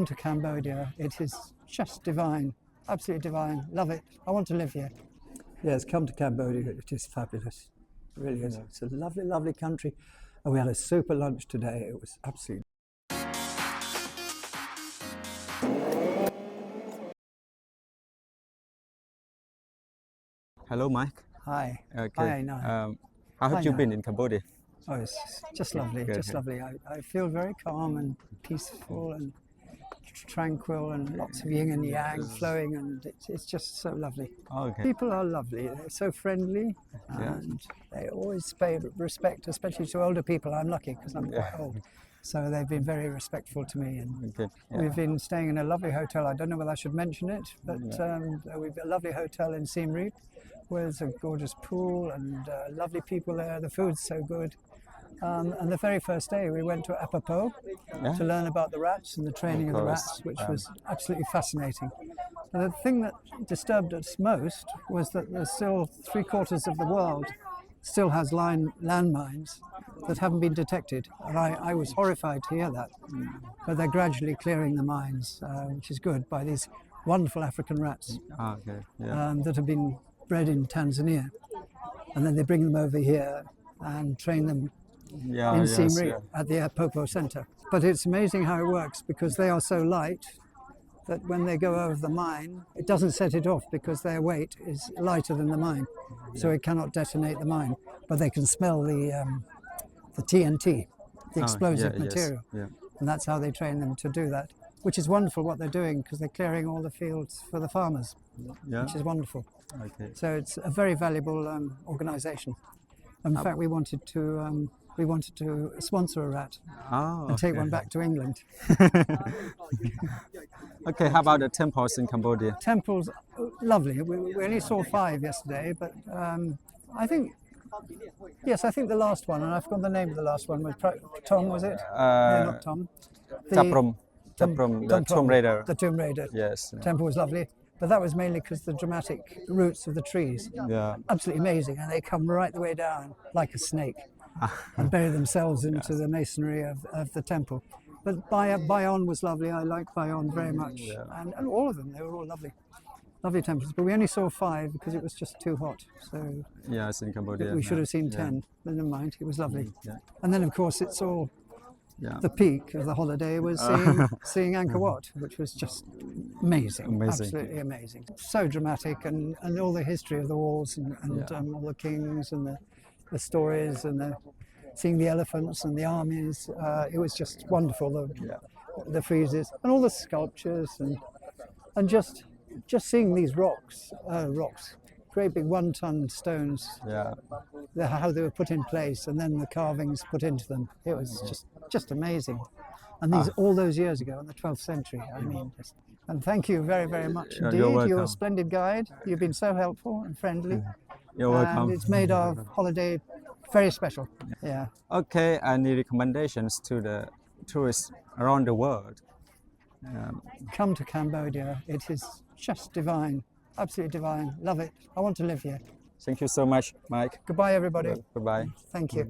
To Cambodia, it is just divine, absolutely divine. Love it. I want to live here. Yes, come to Cambodia. It is fabulous. It really is. It's a lovely, lovely country. And we had a super lunch today. It was absolutely. Hello, Mike. Hi. Okay. Hi, no. How have Hi, you no. been in Cambodia? Oh, it's just lovely, Good. just lovely. I feel very calm and peaceful and tranquil and lots of yin and yang flowing, and it's just so lovely. Okay. People are lovely. They're so friendly, Yeah. and they always pay respect, especially to older people. I'm lucky because I'm quite old. So they've been very respectful to me, and Okay. we've been staying in a lovely hotel. I don't know whether I should mention it, but we've got a lovely hotel in Siem Reap where there's a gorgeous pool and lovely people there. The food's so good. And the very first day we went to Apapo to learn about the rats and the training of the rats, which was absolutely fascinating. And the thing that disturbed us most was that there's still 3/4 of the world still has landmines that haven't been detected. And I was horrified to hear that. But they're gradually clearing the mines, which is good, by these wonderful African rats Okay. that have been bred in Tanzania. And then they bring them over here and train them in Siem Reap at the Apopo Center. But it's amazing how it works, because they are so light that when they go over the mine, it doesn't set it off because their weight is lighter than the mine. So it cannot detonate the mine, but they can smell the TNT, the explosive material. And that's how they train them to do that, which is wonderful what they're doing, because they're clearing all the fields for the farmers, which is wonderful. Okay. So it's a very valuable organization. In fact, we wanted to sponsor a rat and take one back to England. Okay, how about the temples in Cambodia? Temples, lovely. We only saw 5 yesterday, but I think the last one, and I forgot the name of the last one, was Tom, was it? No, not Tom. Taprom, the Tomb Raider. The Tomb Raider. Yes. Temple was lovely, but that was mainly because the dramatic roots of the trees. Yeah. Absolutely amazing, and they come right the way down like a snake and bury themselves into the masonry of the temple. But Bayon was lovely. I liked Bayon very much, and all of them. They were all lovely. Lovely temples, but we only saw 5 because it was just too hot. So Yes, in Cambodia. we should have seen 10, but never mind. It was lovely. And then, of course, it's all Yeah. the peak of the holiday was seeing Angkor Wat, which was just amazing, absolutely amazing. So dramatic, and all the history of the walls and all the kings and the stories and seeing the elephants and the armies. It was just wonderful. The friezes and all the sculptures and just seeing these rocks, great big 1-ton stones. Yeah. How they were put in place, and then the carvings put into them. It was just amazing. And these all those years ago, in the 12th century. I mean, and thank you very, very much indeed. You're welcome. You're a splendid guide. You've been so helpful and friendly. You're welcome. And it's made our holiday very special. Yeah. Okay, any recommendations to the tourists around the world? Come to Cambodia. It is just divine, absolutely divine. Love it. I want to live here. Thank you so much, Mike. Goodbye, everybody. Goodbye. Thank you.